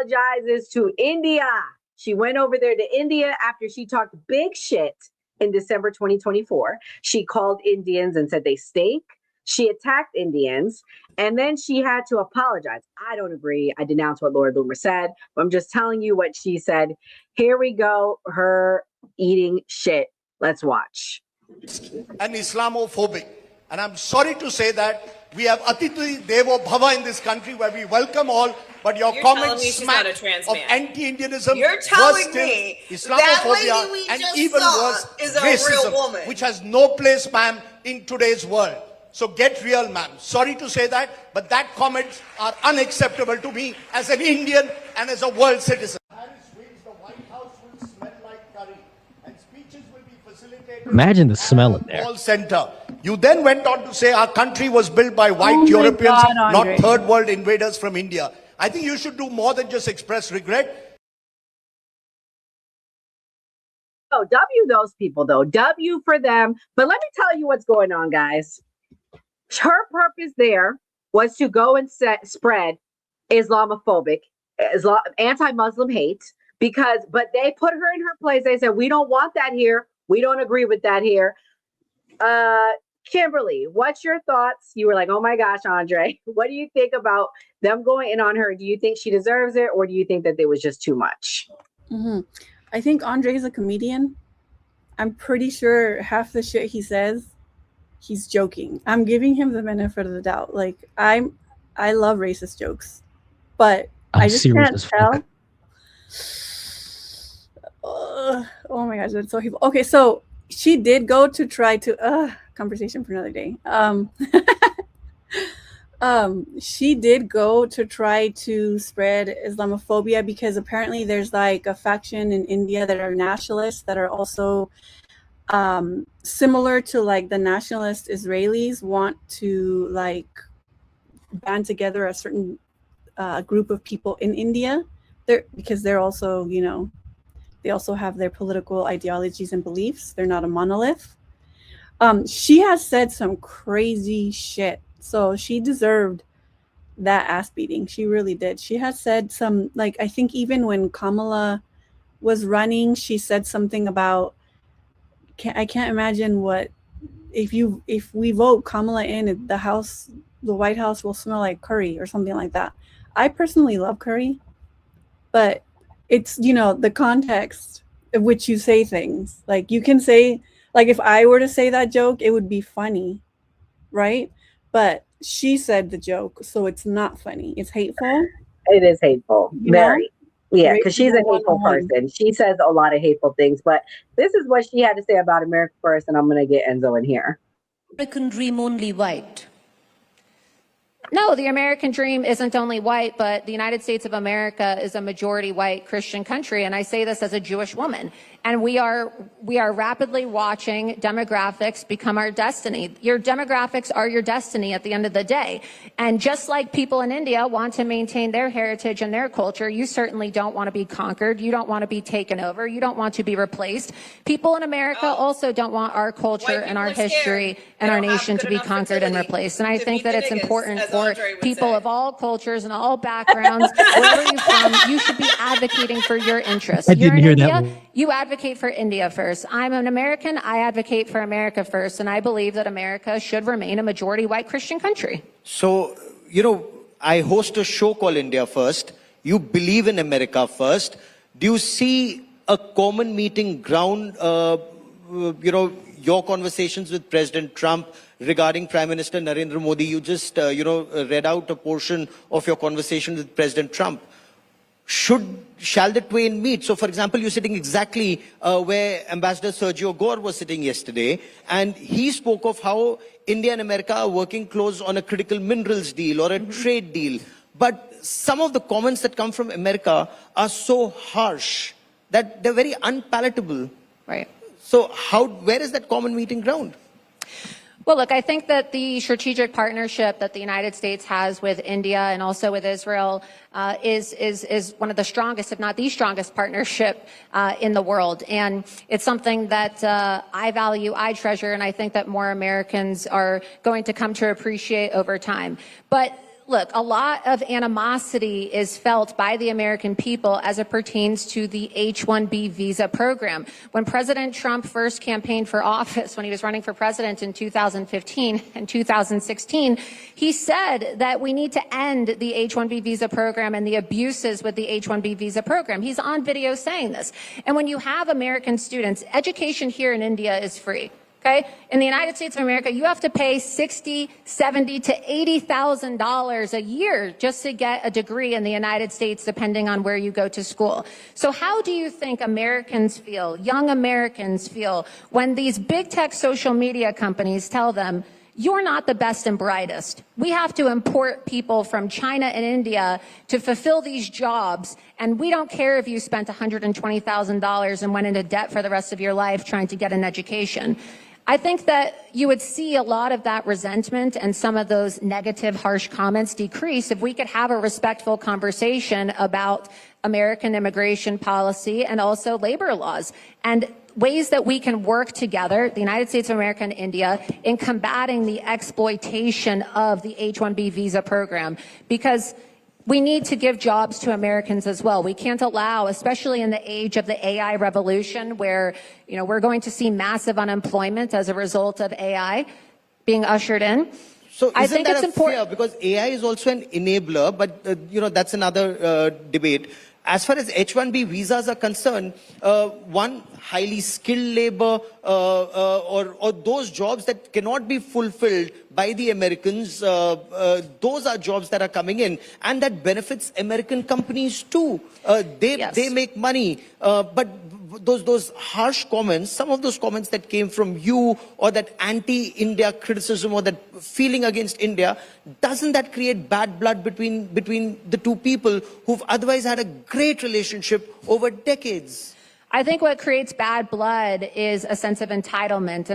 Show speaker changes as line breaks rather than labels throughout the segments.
Apologizes to India. She went over there to India after she talked big shit in December 2024. She called Indians and said they stink. She attacked Indians, and then she had to apologize. I don't agree. I denounce what Laura Loomer said, but I'm just telling you what she said. Here we go, her eating shit. Let's watch.
And Islamophobic. And I'm sorry to say that we have Atiti Devo Bhava in this country where we welcome all, but your comments smack of anti-Indianism,
You're telling me
Islamophobia, and even worse, racism, which has no place, ma'am, in today's world. So get real, ma'am. Sorry to say that, but that comments are unacceptable to me as an Indian and as a world citizen. The White House will smell like curry, and speeches will be facilitated.
Imagine the smell in there.
Call center. You then went on to say our country was built by white Europeans, not third world invaders from India. I think you should do more than just express regret.
Oh, W those people, though. W for them. But let me tell you what's going on, guys. Her purpose there was to go and spread Islamophobic, anti-Muslim hate, but they put her in her place. They said, we don't want that here. We don't agree with that here. Kimberly, what's your thoughts? You were like, oh my gosh, Andre, what do you think about them going in on her? Do you think she deserves it, or do you think that it was just too much?
I think Andre is a comedian. I'm pretty sure half the shit he says, he's joking. I'm giving him the benefit of the doubt. Like, I love racist jokes, but I just can't tell. Oh my gosh, that's so evil. Okay, so she did go to try to conversation for another day. She did go to try to spread Islamophobia because apparently there's like a faction in India that are nationalists that are also similar to like the nationalist Israelis want to like band together a certain group of people in India because they're also, you know, they also have their political ideologies and beliefs. They're not a monolith. She has said some crazy shit. So she deserved that ass beating. She really did. She has said some, like, I think even when Kamala was running, she said something about, I can't imagine what, if we vote Kamala in, the White House will smell like curry or something like that. I personally love curry, but it's, you know, the context of which you say things. Like, you can say, like, if I were to say that joke, it would be funny, right? But she said the joke, so it's not funny. It's hateful.
It is hateful. Very. Yeah, because she's a hateful person. She says a lot of hateful things, but this is what she had to say about America First, and I'm going to get Enzo in here.
American dream only white.
No, the American dream isn't only white, but the United States of America is a majority white Christian country. And I say this as a Jewish woman. And we are rapidly watching demographics become our destiny. Your demographics are your destiny at the end of the day. And just like people in India want to maintain their heritage and their culture, you certainly don't want to be conquered. You don't want to be taken over. You don't want to be replaced. People in America also don't want our culture and our history and our nation to be conquered and replaced. And I think that it's important for people of all cultures and all backgrounds, wherever you're from, you should be advocating for your interests.
I didn't hear that one.
You advocate for India first. I'm an American. I advocate for America first. And I believe that America should remain a majority white Christian country.
So, you know, I host a show called India First. You believe in America first. Do you see a common meeting ground, you know, your conversations with President Trump regarding Prime Minister Narendra Modi? You just, you know, read out a portion of your conversation with President Trump. Shall the twain meet? So, for example, you're sitting exactly where Ambassador Sergio Gore was sitting yesterday, and he spoke of how India and America are working close on a critical minerals deal or a trade deal. But some of the comments that come from America are so harsh that they're very unpalatable.
Right.
So where is that common meeting ground?
Well, look, I think that the strategic partnership that the United States has with India and also with Israel is one of the strongest, if not the strongest partnership in the world. And it's something that I value, I treasure, and I think that more Americans are going to come to appreciate over time. But look, a lot of animosity is felt by the American people as it pertains to the H-1B visa program. When President Trump first campaigned for office, when he was running for president in 2015 and 2016, he said that we need to end the H-1B visa program and the abuses with the H-1B visa program. He's on video saying this. And when you have American students, education here in India is free. Okay, in the United States of America, you have to pay $60,000, $70,000 to $80,000 a year just to get a degree in the United States, depending on where you go to school. So how do you think Americans feel, young Americans feel, when these big tech social media companies tell them, you're not the best and brightest. We have to import people from China and India to fulfill these jobs, and we don't care if you spent $120,000 and went into debt for the rest of your life trying to get an education. I think that you would see a lot of that resentment and some of those negative, harsh comments decrease if we could have a respectful conversation about American immigration policy and also labor laws and ways that we can work together, the United States of America and India, in combating the exploitation of the H-1B visa program, because we need to give jobs to Americans as well. We can't allow, especially in the age of the AI revolution, where, you know, we're going to see massive unemployment as a result of AI being ushered in.
So
I think it's important
because AI is also an enabler, but you know, that's another debate. As far as H-1B visas are concerned, one, highly skilled labor or those jobs that cannot be fulfilled by the Americans, those are jobs that are coming in, and that benefits American companies too. They make money, but those harsh comments, some of those comments that came from you, or that anti-India criticism, or that feeling against India, doesn't that create bad blood between the two people who've otherwise had a great relationship over decades?
I think what creates bad blood is a sense of entitlement,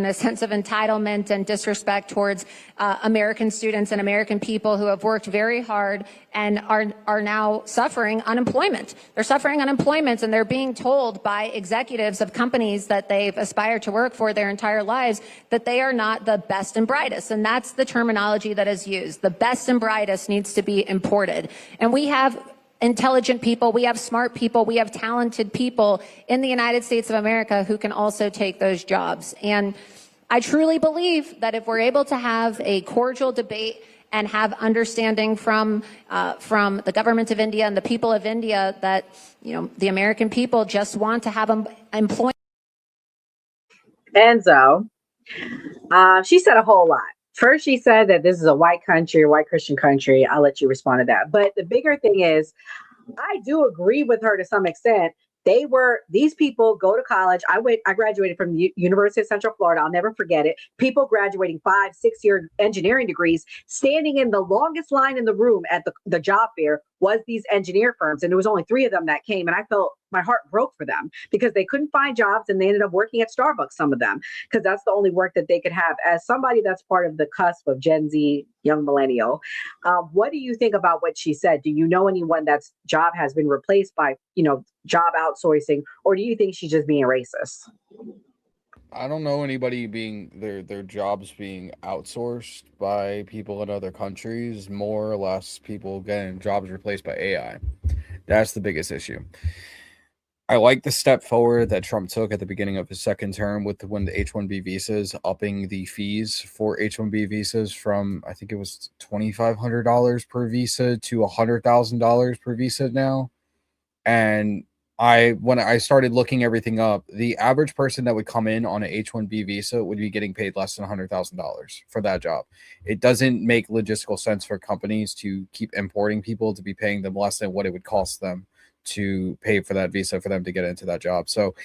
and disrespect towards American students and American people who have worked very hard and are now suffering unemployment. They're suffering unemployment, and they're being told by executives of companies that they've aspired to work for their entire lives that they are not the best and brightest. And that's the terminology that is used. The best and brightest needs to be imported. And we have intelligent people, we have smart people, we have talented people in the United States of America who can also take those jobs. And I truly believe that if we're able to have a cordial debate and have understanding from the government of India and the people of India, that, you know, the American people just want to have employment.
Enzo, she said a whole lot. First, she said that this is a white country, a white Christian country. I'll let you respond to that. But the bigger thing is, I do agree with her to some extent. These people go to college. I graduated from the University of Central Florida. I'll never forget it. People graduating 5-6 year engineering degrees, standing in the longest line in the room at the job fair was these engineer firms. And there was only 3 of them that came. And I felt my heart broke for them because they couldn't find jobs, and they ended up working at Starbucks, some of them, because that's the only work that they could have. As somebody that's part of the cusp of Gen Z, young millennial, what do you think about what she said? Do you know anyone that's job has been replaced by, you know, job outsourcing, or do you think she's just being racist?
I don't know anybody being their jobs being outsourced by people in other countries. More or less people getting jobs replaced by AI. That's the biggest issue. I like the step forward that Trump took at the beginning of his second term with when the H-1B visas, upping the fees for H-1B visas from, I think it was $2,500 per visa to $100,000 per visa now. And when I started looking everything up, the average person that would come in on an H-1B visa would be getting paid less than $100,000 for that job. It doesn't make logistical sense for companies to keep importing people to be paying them less than what it would cost them to pay for that visa for them to get into that job. So,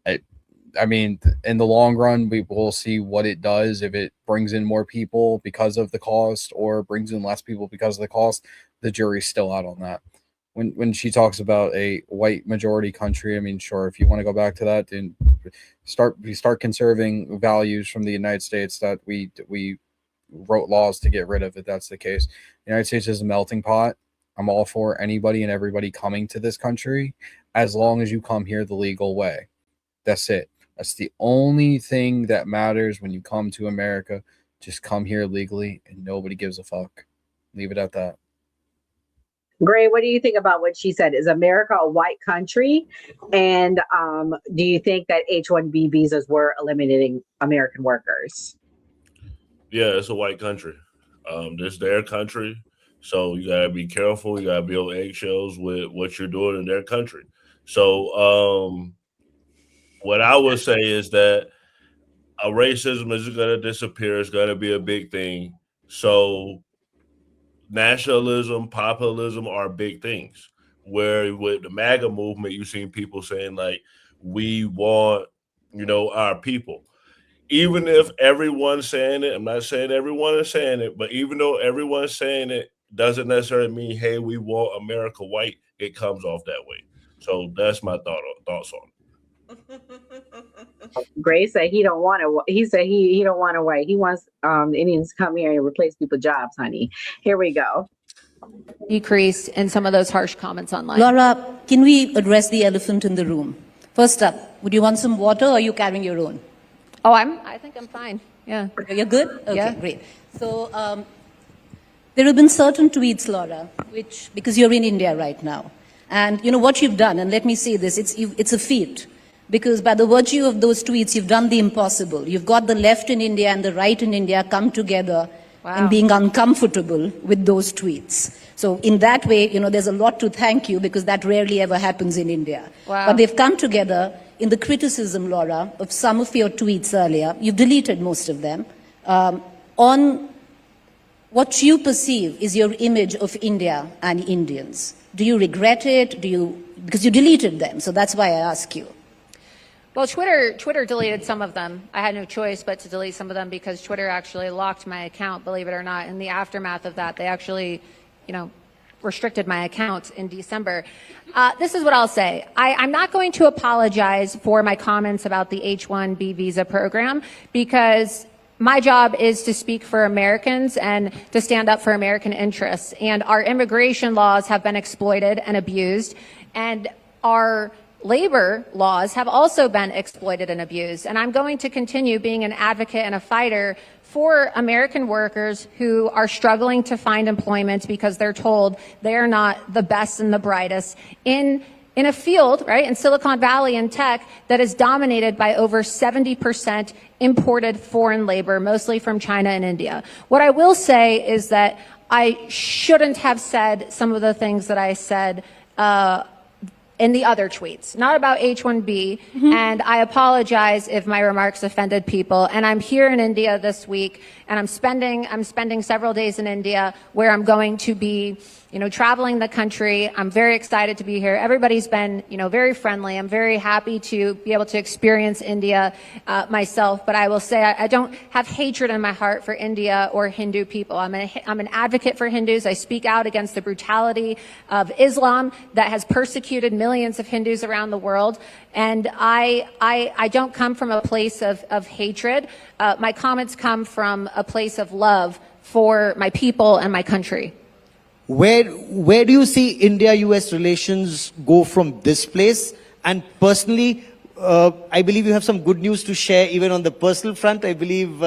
I mean, in the long run, we will see what it does. If it brings in more people because of the cost or brings in less people because of the cost, the jury's still out on that. When she talks about a white majority country, I mean, sure, if you want to go back to that and start conserving values from the United States that we wrote laws to get rid of, if that's the case. The United States is a melting pot. I'm all for anybody and everybody coming to this country as long as you come here the legal way. That's it. That's the only thing that matters when you come to America. Just come here legally and nobody gives a fuck. Leave it at that.
Gray, what do you think about what she said? Is America a white country? And do you think that H-1B visas were eliminating American workers?
Yeah, it's a white country. This their country. So you gotta be careful. You gotta be on eggshells with what you're doing in their country. So what I would say is that racism isn't gonna disappear. It's gonna be a big thing. So nationalism, populism are big things. Where with the MAGA movement, you've seen people saying like, we want, our people. Even if everyone's saying it, I'm not saying everyone is saying it, but even though everyone's saying it, doesn't necessarily mean, hey, we want America white. It comes off that way. So that's my thoughts on it.
Gray said he don't want to. He said he don't want to white. He wants Indians to come here and replace people's jobs, honey. Here we go.
Decrease in some of those harsh comments online.
Laura, can we address the elephant in the room? First up, would you want some water or are you carrying your own?
Oh, I think I'm fine. Yeah.
You're good? Okay,
Yeah.
Great. So there have been certain tweets, Laura, which, because you're in India right now, and you know what you've done, and let me say this, it's a feat, because by the virtue of those tweets, you've done the impossible. You've got the left in India and the right in India come together and being uncomfortable with those tweets. So in that way, there's a lot to thank you, because that rarely ever happens in India.
Wow.
But they've come together in the criticism, Laura, of some of your tweets earlier. You've deleted most of them. On what you perceive is your image of India and Indians. Do you regret it? Because you deleted them, so that's why I ask you.
Well, Twitter deleted some of them. I had no choice but to delete some of them because Twitter actually locked my account, believe it or not. In the aftermath of that, they actually, restricted my account in December. This is what I'll say. I'm not going to apologize for my comments about the H-1B visa program, because my job is to speak for Americans and to stand up for American interests. And our immigration laws have been exploited and abused, and our labor laws have also been exploited and abused. And I'm going to continue being an advocate and a fighter for American workers who are struggling to find employment because they're told they're not the best and the brightest in a field, right, in Silicon Valley and tech that is dominated by over 70% imported foreign labor, mostly from China and India. What I will say is that I shouldn't have said some of the things that I said in the other tweets, not about H-1B, and I apologize if my remarks offended people. And I'm here in India this week, and I'm spending several days in India where I'm going to be, traveling the country. I'm very excited to be here. Everybody's been, very friendly. I'm very happy to be able to experience India myself. But I will say I don't have hatred in my heart for India or Hindu people. I'm an advocate for Hindus. I speak out against the brutality of Islam that has persecuted millions of Hindus around the world. And I don't come from a place of hatred. My comments come from a place of love for my people and my country.
Where do you see India-US relations go from this place? And personally, I believe you have some good news to share even on the personal front. I believe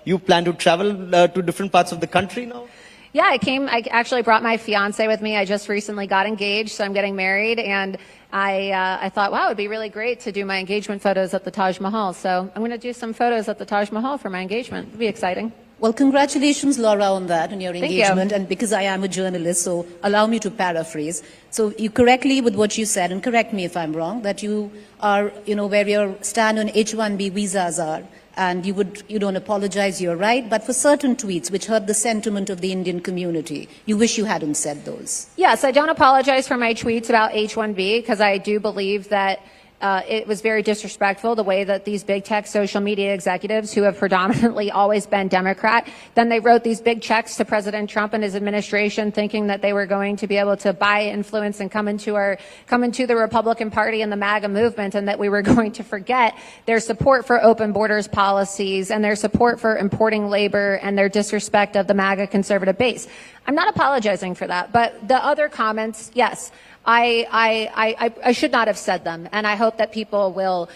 you plan to travel to different parts of the country now?
Yeah, I actually brought my fiance with me. I just recently got engaged, so I'm getting married. And I thought, wow, it would be really great to do my engagement photos at the Taj Mahal. So I'm going to do some photos at the Taj Mahal for my engagement. It'll be exciting.
Well, congratulations, Laura, on that, on your engagement.
Thank you.
And because I am a journalist, so allow me to paraphrase. So you correctly, with what you said, and correct me if I'm wrong, that you are, where your stand on H-1B visas are, and you don't apologize, you're right, but for certain tweets which hurt the sentiment of the Indian community, you wish you hadn't said those.
Yes, I don't apologize for my tweets about H-1B, because I do believe that it was very disrespectful the way that these big tech social media executives, who have predominantly always been Democrat, then they wrote these big checks to President Trump and his administration, thinking that they were going to be able to buy influence and come into the Republican Party and the MAGA movement, and that we were going to forget their support for open borders policies and their support for importing labor and their disrespect of the MAGA conservative base. I'm not apologizing for that. But the other comments, yes, I should not have said them. And I hope that people will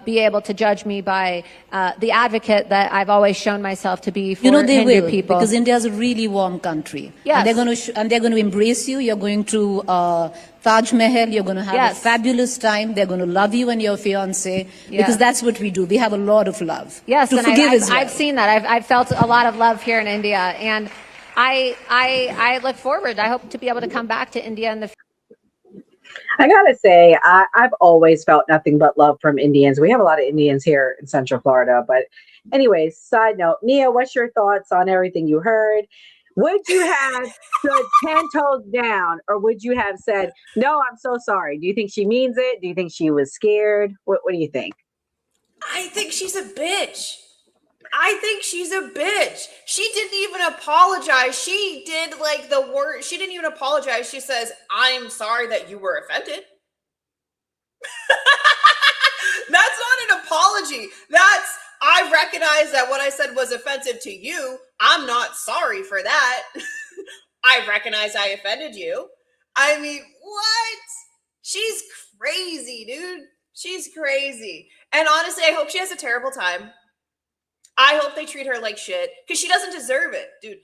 be able to judge me by the advocate that I've always shown myself to be for
they
Hindu
will,
people.
because India is a really warm country.
Yes.
And they're going to embrace you. You're going to Taj Mahal. You're going to have a fabulous time. They're going to love you and your fiance, because that's what we do. We have a lot of love.
Yes,
to
and
forgive as well.
I've seen that. I've felt a lot of love here in India, and I look forward. I hope to be able to come back to India in the future.
I gotta say, I've always felt nothing but love from Indians. We have a lot of Indians here in Central Florida. But anyways, side note, Mia, what's your thoughts on everything you heard? Would you have stood 10 toes down, or would you have said, no, I'm so sorry? Do you think she means it? Do you think she was scared? What do you think?
I think she's a bitch. I think she's a bitch. She didn't even apologize. She did like the word. She didn't even apologize. She says, I'm sorry that you were offended. That's not an apology. I recognize that what I said was offensive to you. I'm not sorry for that. I recognize I offended you. I mean, what? She's crazy, dude. She's crazy. And honestly, I hope she has a terrible time. I hope they treat her like shit, because she doesn't deserve it, dude.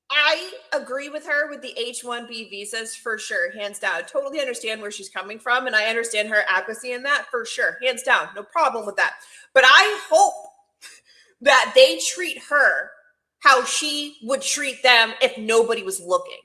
I agree with her with the H-1B visas for sure, hands down. Totally understand where she's coming from, and I understand her advocacy in that for sure, hands down. No problem with that. But I hope that they treat her how she would treat them if nobody was looking.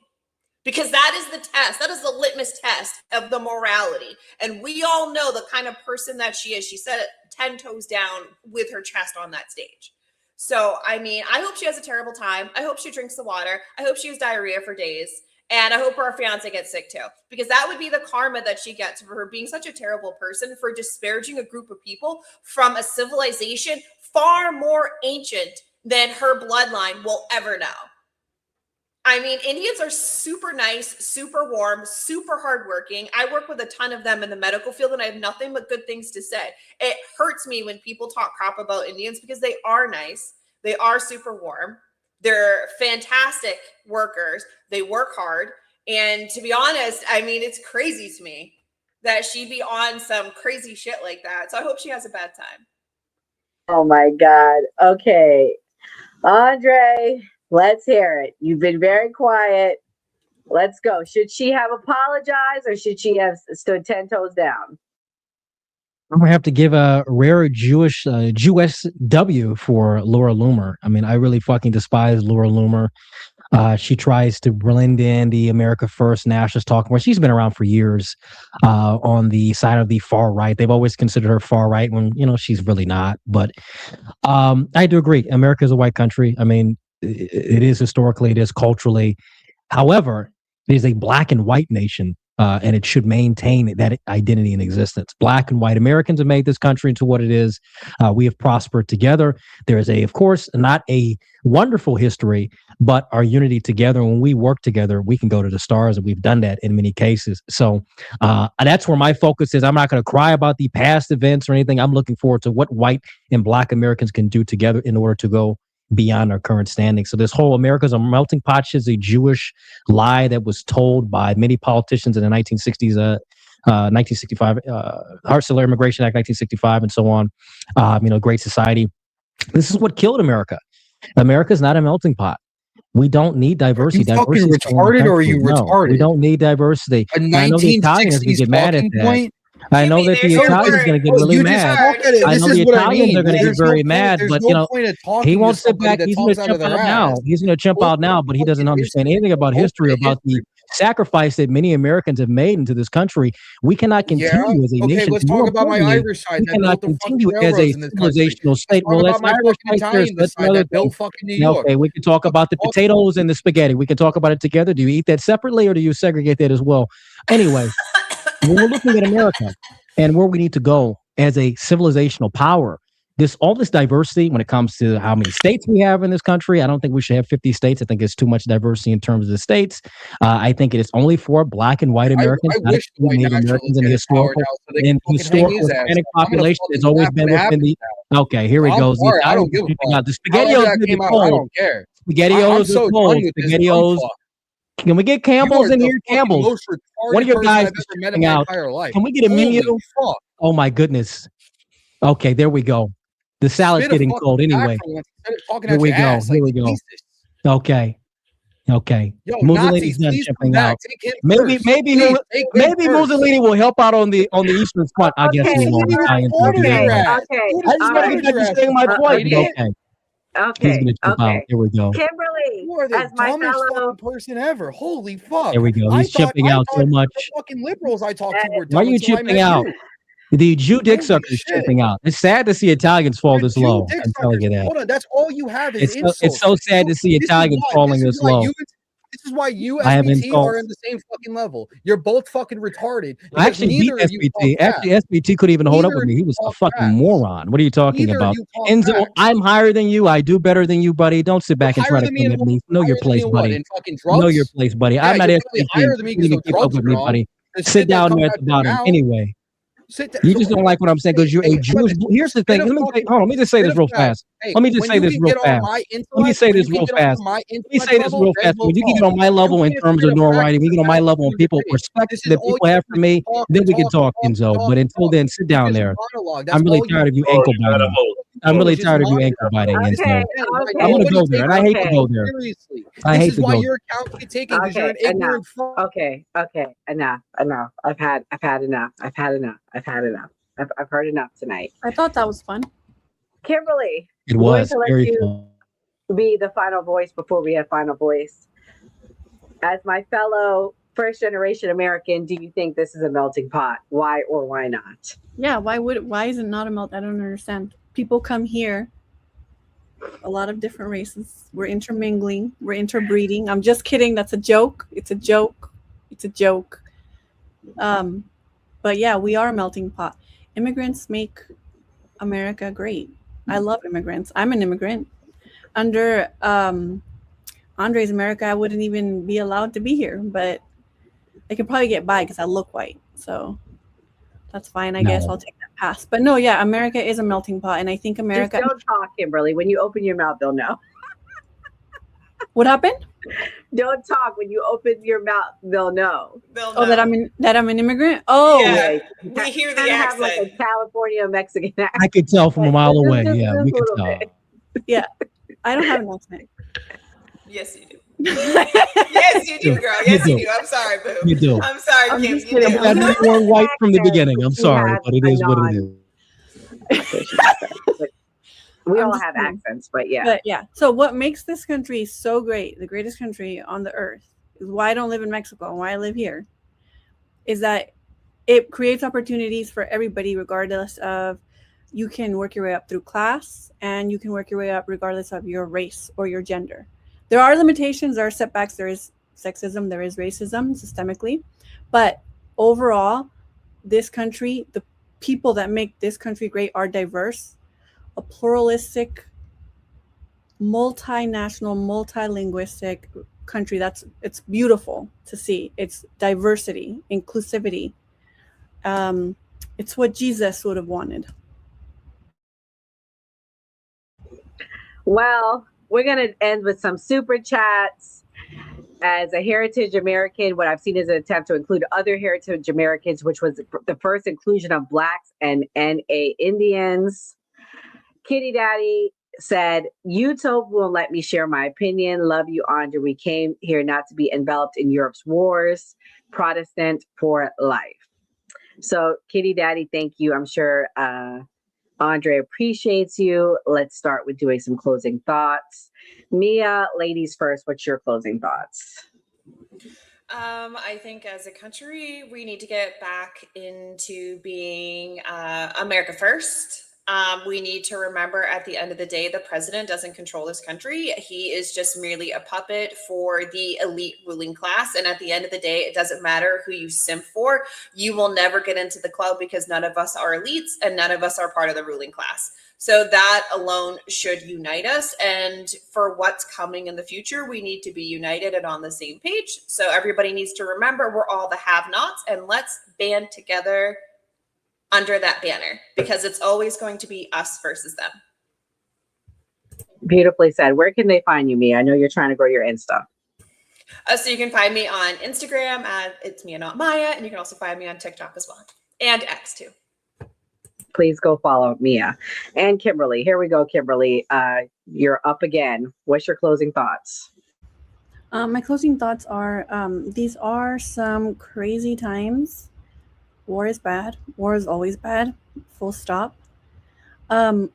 Because that is the test. That is the litmus test of the morality. And we all know the kind of person that she is. She said it 10 toes down with her chest on that stage. So, I mean, I hope she has a terrible time. I hope she drinks the water. I hope she has diarrhea for days. And I hope her fiance gets sick too. Because that would be the karma that she gets for her being such a terrible person, for disparaging a group of people from a civilization far more ancient than her bloodline will ever know. I mean, Indians are super nice, super warm, super hardworking. I work with a ton of them in the medical field, and I have nothing but good things to say. It hurts me when people talk crap about Indians, because they are nice. They are super warm. They're fantastic workers. They work hard. And to be honest, I mean, it's crazy to me that she'd be on some crazy shit like that. So I hope she has a bad time.
Oh my God. Okay. Andre, let's hear it. You've been very quiet. Let's go. Should she have apologized, or should she have stood 10 toes down?
I'm gonna have to give a rare Jewish W for Laura Loomer. I mean, I really fucking despise Laura Loomer. She tries to blend in the America First nationalist talk, where she's been around for years on the side of the far right. They've always considered her far right when, she's really not. But I do agree. America is a white country. I mean, it is historically, it is culturally. However, it is a black and white nation. And it should maintain that identity in existence. Black and white Americans have made this country into what it is. We have prospered together. There is of course, not a wonderful history, but our unity together. When we work together, we can go to the stars, and we've done that in many cases. So that's where my focus is. I'm not going to cry about the past events or anything. I'm looking forward to what white and black Americans can do together in order to go beyond our current standing. So this whole America's a melting pot is a Jewish lie that was told by many politicians in the 1960s, 1965, Hart-Celler Immigration Act, 1965, and so on. Great Society. This is what killed America. America's not a melting pot. We don't need diversity.
Are you fucking retarded, or are you retarded?
We don't need diversity.
A 1960s
get mad at that.
Point?
I know that the Italians are going to get really mad. I know the Italians are going to get very mad, but he won't sit back. He's going to jump out now. He's going to jump out now, but he doesn't understand anything about history, about the sacrifice that many Americans have made into this country. We cannot continue as a nation.
Okay, let's talk about my Irish side.
We cannot continue as a civilizational state. Well, let's built fucking New York. Okay, we can talk about the potatoes and the spaghetti. We can talk about it together. Do you eat that separately, or do you segregate that as well? Anyway. When we're looking at America and where we need to go as a civilizational power, all this diversity when it comes to how many states we have in this country, I don't think we should have 50 states. I think it's too much diversity in terms of the states. I think it is only for black and white Americans.
I wish Native Americans in the historical
Hispanic population has always been within the. Okay, here it goes.
I don't give a fuck.
The spaghetti.
I don't care.
SpaghettiOs
so
are cold.
done with this
SpaghettiOs.
dumb fuck.
Can we get Campbell's in here? Campbell's.
Most retarded
One of your
person
guys
I've
is
ever met in
tripping
my
out.
entire life.
Can we get a
Holy
menu?
fuck.
Oh my goodness. Okay, there we go. The salad's
Spit a
getting
fucking
cold
back
anyway.
for once instead of talking
Here
out
we
your
go.
ass,
Here
like,
we go.
Jesus.
Okay.
Yo,
Mussolini's
Nazis,
done
please come
chipping
back.
out.
Take him
Maybe
first. Please, take him first.
Mussolini will help out on the Eastern Front. I guess he won't. Italians will do
okay,
that.
okay.
I just want to get back to saying my point.
Okay.
Okay. He's
Okay.
gonna chip out. Here we go.
Kimberly,
You are the
as my
dumbest
fellow,
fucking person ever. Holy fuck.
Here we go. He's chipping out so much.
The fucking liberals I talked to were dumb.
Why are you
until I
chipping
met
out?
you.
The Jew dick
Holy
sucker is
shit.
chipping out. It's sad to see Italians fall this
Jew
low.
dick
I'm telling you
suckers.
that.
Hold on, that's all you have is insults.
It's so sad to see
This is
Italians
why-
falling this low.
This is why you,
I have
SBT, are
insults.
in the same fucking level. You're both fucking retarded.
I actually beat
neither of you
SBT.
talk
Actually, SBT couldn't even hold up
Neither
with
of
me. He
you
was a
talk
fucking
facts.
moron. What are you talking
Neither of
about?
you talk
Enzo,
facts.
I'm higher than you. I do better than you, buddy. Don't sit back and try
Higher
to
than me
come
in
at me. Know your
higher than me
place,
in what?
buddy.
In fucking drugs?
Know your place, buddy.
Yeah,
I'm not
you're probably
SBT.
higher than me
You
because
can
those
keep up
drugs
with
are
me,
wrong.
buddy.
The
Sit
shit that
down
comes
there at
out
the
your
bottom.
mouth.
Anyway,
Sit down.
you just don't like what I'm saying because you're a Jewish. Here's the thing. Let me just say this real fast. Let me just say this real fast. Let me say this real fast. Let me say this real fast. When you can get on my level in terms of notoriety, we get on my level and people respect that people have for me, then we can talk, Enzo. But until then, sit down there. I'm really tired of you ankle biting. I'm really tired of you ankle biting, Enzo. I'm gonna go there, and I hate to go there. I hate to go.
Your account get taken because you're an ignorant fuck.
Okay, enough. I've had enough. I've heard enough tonight.
I thought that was fun.
Kimberly,
It
I'm going
was
to let
very
you
fun.
be the final voice before we have final voice. As my fellow first generation American, do you think this is a melting pot? Why or why not?
Yeah, why is it not a melt? I don't understand. People come here, a lot of different races. We're intermingling, we're interbreeding. I'm just kidding. That's a joke. It's a joke. But yeah, we are a melting pot. Immigrants make America great. I love immigrants. I'm an immigrant. Under Andre's America, I wouldn't even be allowed to be here, but I could probably get by because I look white. So that's fine. I guess I'll take that pass. But no, yeah, America is a melting pot. And I think America...
Just don't talk, Kimberly. When you open your mouth, they'll know.
What happened?
Don't talk. When you open your mouth, they'll know.
Oh, that I'm an immigrant? Oh.
Yeah, we hear the
have
accent.
like a California Mexican accent.
I could tell from a mile away.
Just
Yeah,
a
we could
little
tell.
bit.
Yeah, I don't have an accent.
Yes, you do. Yes, you do, girl. Yes, you do. I'm sorry, boo.
You do.
I'm sorry,
I'm
Kim.
just
You
kidding.
do.
I knew you weren't white from the beginning. I'm sorry, but it is what it is.
We
I'm
all
just
have
kidding.
accents, but yeah.
But yeah, so what makes this country so great, the greatest country on the earth, is why I don't live in Mexico and why I live here, is that it creates opportunities for everybody, regardless of, you can work your way up through class and you can work your way up regardless of your race or your gender. There are limitations, there are setbacks, there is sexism, there is racism systemically, but overall, this country, the people that make this country great are diverse, a pluralistic, multinational, multilinguistic country. It's beautiful to see. It's diversity, inclusivity. It's what Jesus would have wanted.
Well, we're going to end with some super chats. As a heritage American, what I've seen is an attempt to include other heritage Americans, which was the first inclusion of Blacks and NA Indians. Kitty Daddy said, YouTube won't let me share my opinion. Love you, Andre. We came here not to be enveloped in Europe's wars. Protestant for life. So, Kitty Daddy, thank you. I'm sure Andre appreciates you. Let's start with doing some closing thoughts. Mia, ladies first, what's your closing thoughts?
I think as a country, we need to get back into being America first. We need to remember at the end of the day, the president doesn't control this country. He is just merely a puppet for the elite ruling class. And at the end of the day, it doesn't matter who you simp for. You will never get into the club because none of us are elites and none of us are part of the ruling class. So that alone should unite us. And for what's coming in the future, we need to be united and on the same page. So everybody needs to remember we're all the have-nots, and let's band together under that banner, because it's always going to be us versus them.
Beautifully said. Where can they find you, Mia? I know you're trying to grow your Insta.
So you can find me on Instagram at It's Mia Not Maya, and you can also find me on TikTok as well, and X too.
Please go follow Mia. And Kimberly. Here we go, Kimberly. You're up again. What's your closing thoughts?
My closing thoughts are, these are some crazy times. War is bad. War is always bad. Full stop. When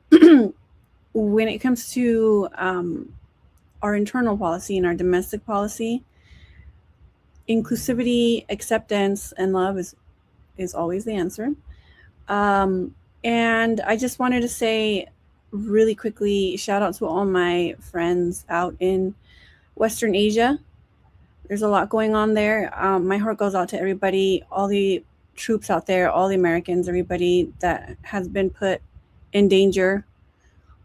it comes to our internal policy and our domestic policy, inclusivity, acceptance, and love is always the answer. And I just wanted to say really quickly, shout out to all my friends out in Western Asia. There's a lot going on there. My heart goes out to everybody, all the troops out there, all the Americans, everybody that has been put in danger,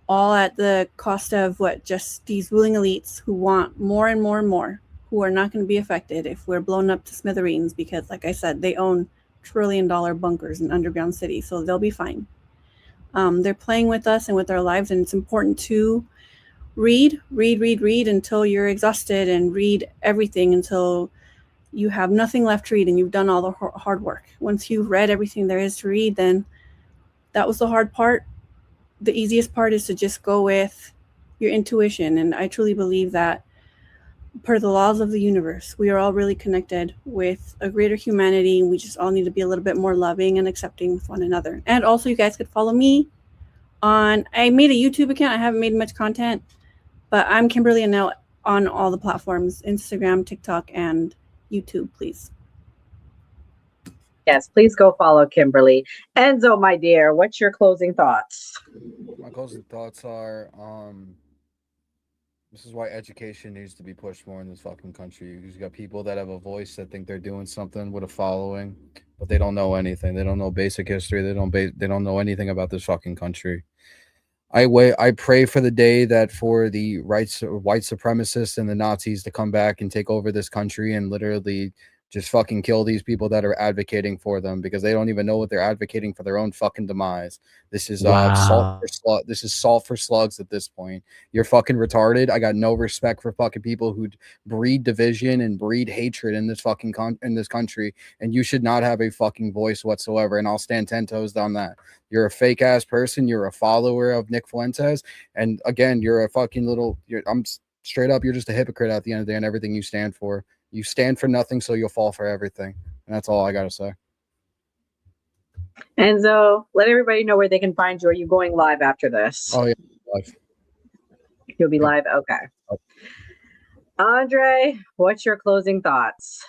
all at the cost of just these ruling elites who want more and more and more, who are not going to be affected if we're blown up to smithereens, because like I said, they own trillion-dollar bunkers in underground cities, so they'll be fine. They're playing with us and with our lives, and it's important to read until you're exhausted, and read everything until you have nothing left to read and you've done all the hard work. Once you've read everything there is to read, then that was the hard part. The easiest part is to just go with your intuition. And I truly believe that per the laws of the universe, we are all really connected with a greater humanity. We just all need to be a little bit more loving and accepting with one another. And also, you guys could follow me I made a YouTube account. I haven't made much content, but I'm Kimberly Annell on all the platforms, Instagram, TikTok, and YouTube, please.
Yes, please go follow Kimberly. Enzo, my dear, what's your closing thoughts?
My closing thoughts are, this is why education needs to be pushed more in this fucking country. You got people that have a voice that think they're doing something with a following, but they don't know anything. They don't know basic history. They don't know anything about this fucking country. I pray for the day that for the white supremacists and the Nazis to come back and take over this country and literally just fucking kill these people that are advocating for them, because they don't even know what they're advocating for their own fucking demise. This is This is salt for slugs at this point. You're fucking retarded. I got no respect for fucking people who breed division and breed hatred in this fucking in this country, and you should not have a fucking voice whatsoever. And I'll stand 10 toes down that. You're a fake ass person. You're a follower of Nick Fuentes, and again, you're a fucking I'm straight up. You're just a hypocrite at the end of the day, and everything you stand for. You stand for nothing, so you'll fall for everything. And that's all I got to say.
Enzo, let everybody know where they can find you. Are you going live after this?
Oh, yeah, live.
You'll be live? Okay. Andre, what's your closing thoughts?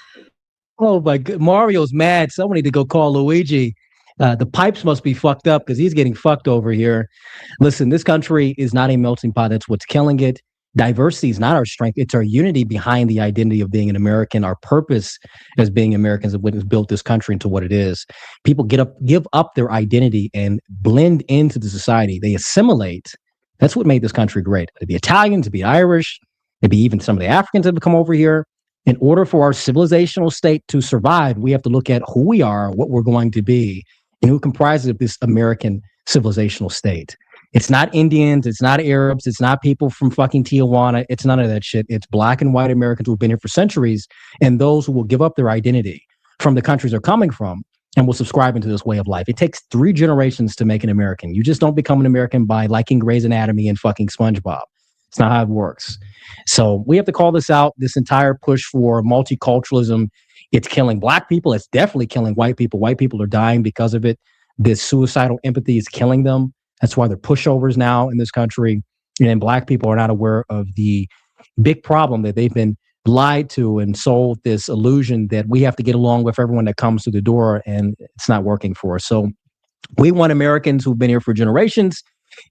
Oh, my God. Mario's mad. Someone need to go call Luigi. The pipes must be fucked up because he's getting fucked over here. Listen, this country is not a melting pot. That's what's killing it. Diversity is not our strength. It's our unity behind the identity of being an American. Our purpose as being Americans is what has built this country into what it is. People give up their identity and blend into the society. They assimilate. That's what made this country great. To be Italian, to be Irish, maybe even some of the Africans that have come over here. In order for our civilizational state to survive, we have to look at who we are, what we're going to be, and who comprises of this American civilizational state. It's not Indians. It's not Arabs. It's not people from fucking Tijuana. It's none of that shit. It's black and white Americans who've been here for centuries, and those who will give up their identity from the countries they're coming from and will subscribe into this way of life. It takes 3 generations to make an American. You just don't become an American by liking Grey's Anatomy and fucking SpongeBob. It's not how it works. So we have to call this out, this entire push for multiculturalism. It's killing black people. It's definitely killing white people. White people are dying because of it. This suicidal empathy is killing them. That's why they're pushovers now in this country. And black people are not aware of the big problem that they've been lied to and sold this illusion that we have to get along with everyone that comes through the door, and it's not working for us. So we want Americans who've been here for generations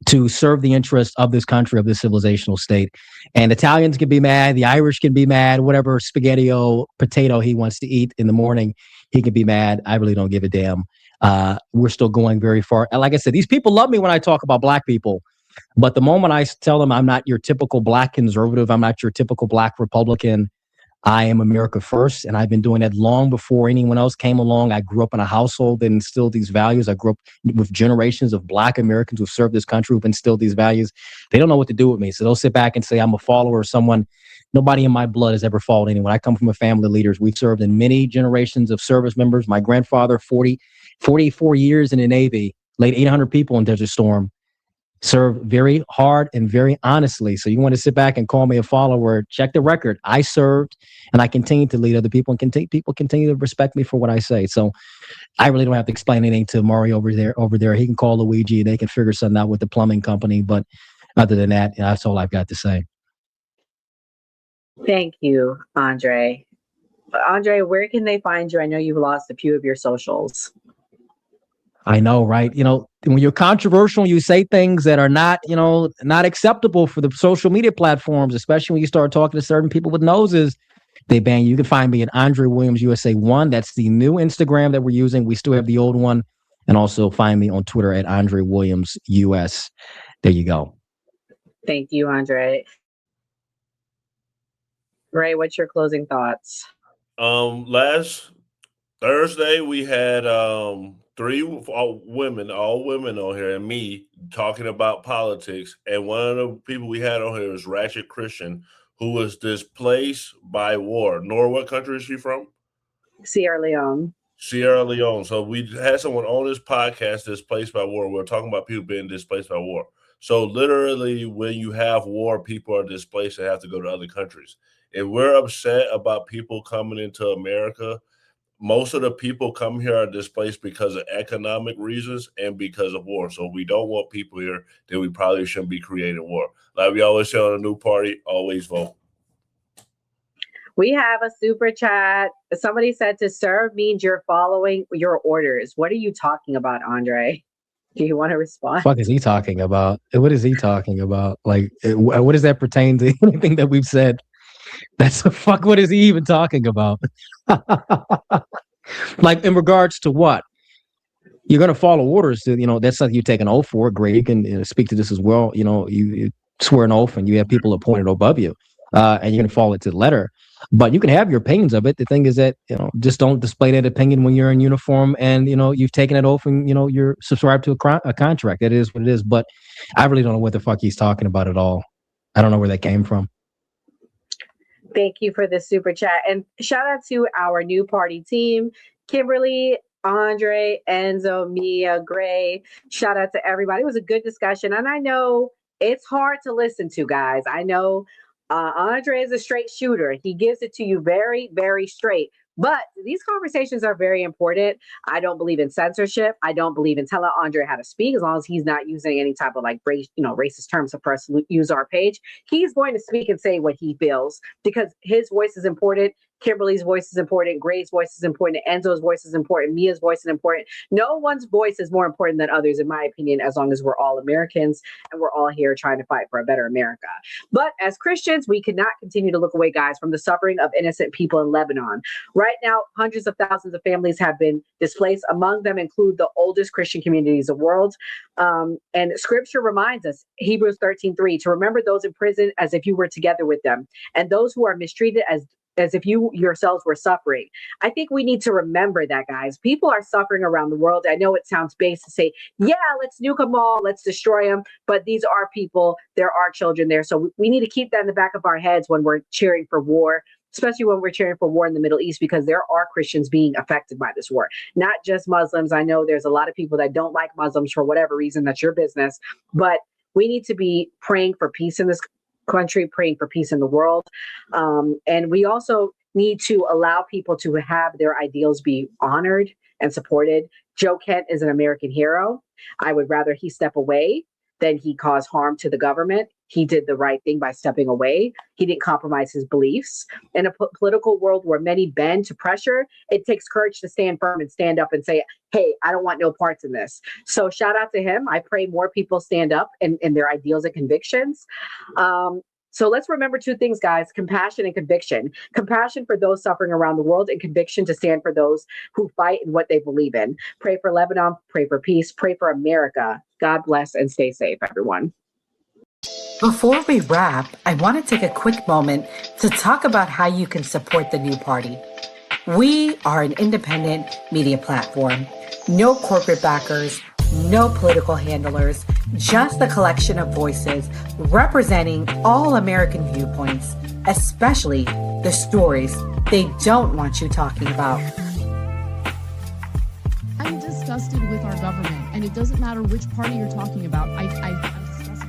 to serve the interests of this country, of this civilizational state. And Italians can be mad, the Irish can be mad, whatever spaghetti-o potato he wants to eat in the morning, he can be mad. I really don't give a damn. We're still going very far. And like I said, these people love me when I talk about black people. But the moment I tell them I'm not your typical black conservative, I'm not your typical black Republican, I am America first, and I've been doing that long before anyone else came along. I grew up in a household that instilled these values. I grew up with generations of Black Americans who've served this country, who've instilled these values. They don't know what to do with me, so they'll sit back and say I'm a follower of someone. Nobody in my blood has ever followed anyone. I come from a family of leaders. We've served in many generations of service members. My grandfather, 44 years in the Navy, laid 800 people in Desert Storm. Served very hard and very honestly. So you want to sit back and call me a follower, check the record. I served and I continue to lead other people, and people continue to respect me for what I say. So I really don't have to explain anything to Mario over there. He can call Luigi and they can figure something out with the plumbing company. But other than that, that's all I've got to say.
Thank you, Andre. Andre, where can they find you? I know you've lost a few of your socials.
I know, right? When you're controversial, you say things that are not acceptable for the social media platforms, especially when you start talking to certain people with noses, they ban you. You can find me at Andre Williams USA 1. That's the new Instagram that we're using. We still have the old one. And also find me on Twitter at Andre Williams US. There you go.
Thank you, Andre. Ray, what's your closing thoughts?
Last Thursday we had all women on here and me talking about politics. And one of the people we had on here is Ratchet Christian, who was displaced by war. Nora, what country is she from?
Sierra Leone.
So we had someone on this podcast displaced by war. We're talking about people being displaced by war. So literally when you have war, people are displaced and have to go to other countries. If we're upset about people coming into America, most of the people come here are displaced because of economic reasons and because of war. So we don't want people here, then we probably shouldn't be creating war. Like we always say on a new party, always vote.
We have a super chat. Somebody said to serve means you're following your orders. What are you talking about, Andre? Do you want to respond?
What the fuck is he talking about? What is he talking about? Like, what does that pertain to anything that we've said? That's the fuck. What is he even talking about? Like in regards to what? You're going to follow orders. That's something you take an oath for. Great. You can speak to this as well. You swear an oath and you have people appointed above you, and you're going to follow it to the letter. But you can have your opinions of it. The thing is that, just don't display that opinion when you're in uniform and, you've taken it oath and, you're subscribed to a contract. That is what it is. But I really don't know what the fuck he's talking about at all. I don't know where that came from.
Thank you for the super chat. And shout out to our new party team, Kimberly, Andre, Enzo, Mia, Gray. Shout out to everybody. It was a good discussion. And I know it's hard to listen to, guys. I know Andre is a straight shooter. He gives it to you very, very straight. But these conversations are very important. I don't believe in censorship. I don't believe in telling Andre how to speak as long as he's not using any type of racist terms for us to use our page. He's going to speak and say what he feels because his voice is important. Kimberly's voice is important. Gray's voice is important. Enzo's voice is important. Mia's voice is important. No one's voice is more important than others, in my opinion, as long as we're all Americans and we're all here trying to fight for a better America. But as Christians, we cannot continue to look away, guys, from the suffering of innocent people in Lebanon. Right now, hundreds of thousands of families have been displaced. Among them include the oldest Christian communities of the world. And scripture reminds us, Hebrews 13:3, to remember those in prison as if you were together with them, and those who are mistreated as if you yourselves were suffering. I think we need to remember that, guys. People are suffering around the world. I know it sounds base to say, yeah, let's nuke them all, let's destroy them. But these are people, there are children there. So we need to keep that in the back of our heads when we're cheering for war, especially when we're cheering for war in the Middle East, because there are Christians being affected by this war, not just Muslims. I know there's a lot of people that don't like Muslims for whatever reason. That's your business. But we need to be praying for peace in this country, praying for peace in the world. And we also need to allow people to have their ideals be honored and supported. Joe Kent is an American hero. I would rather he step away than he cause harm to the government. He did the right thing by stepping away. He didn't compromise his beliefs. In a political world where many bend to pressure, it takes courage to stand firm and stand up and say, hey, I don't want no parts in this. So shout out to him. I pray more people stand up in their ideals and convictions. So let's remember two things, guys: compassion and conviction. Compassion for those suffering around the world, and conviction to stand for those who fight and what they believe in. Pray for Lebanon, pray for peace, pray for America. God bless and stay safe, everyone.
Before we wrap, I want to take a quick moment to talk about how you can support the new party. We are an independent media platform. No corporate backers, no political handlers, just a collection of voices representing all American viewpoints, especially the stories they don't want you talking about.
I'm disgusted with our government, and it doesn't matter which party you're talking about. I'm disgusted.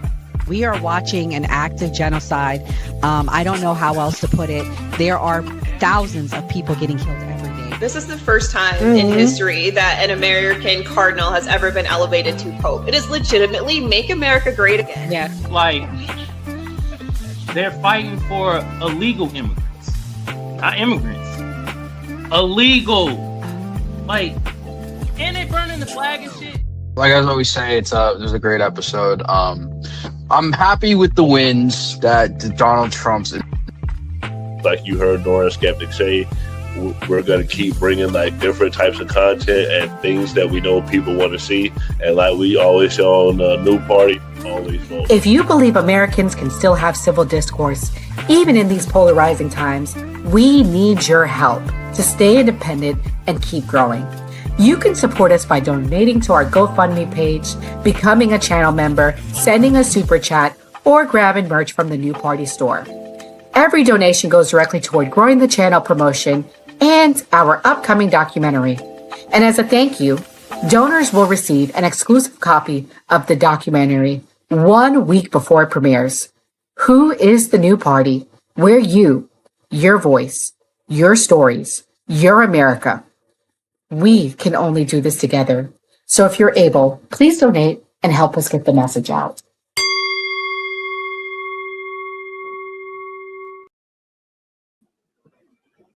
We are watching an active genocide. I don't know how else to put it. There are thousands of people getting killed every day.
This is the first time in history that an American cardinal has ever been elevated to pope. It is legitimately make America great again.
Yeah.
Like, they're fighting for illegal immigrants, not immigrants. Illegal. Like, and they burning the flag and shit.
Like I always say, it was a great episode. I'm happy with the wins that Donald Trump's.
Like you heard Nora Skeptic say, we're going to keep bringing like different types of content and things that we know people want to see. And like we always say on the New Party, always vote.
If you believe Americans can still have civil discourse, even in these polarizing times, we need your help to stay independent and keep growing. You can support us by donating to our GoFundMe page, becoming a channel member, sending a super chat, or grabbing merch from the New Party store. Every donation goes directly toward growing the channel promotion and our upcoming documentary. And as a thank you, donors will receive an exclusive copy of the documentary 1 week before it premieres. Who is the New Party? We're you, your voice, your stories, your America. We can only do this together. So if you're able, please donate and help us get the message out.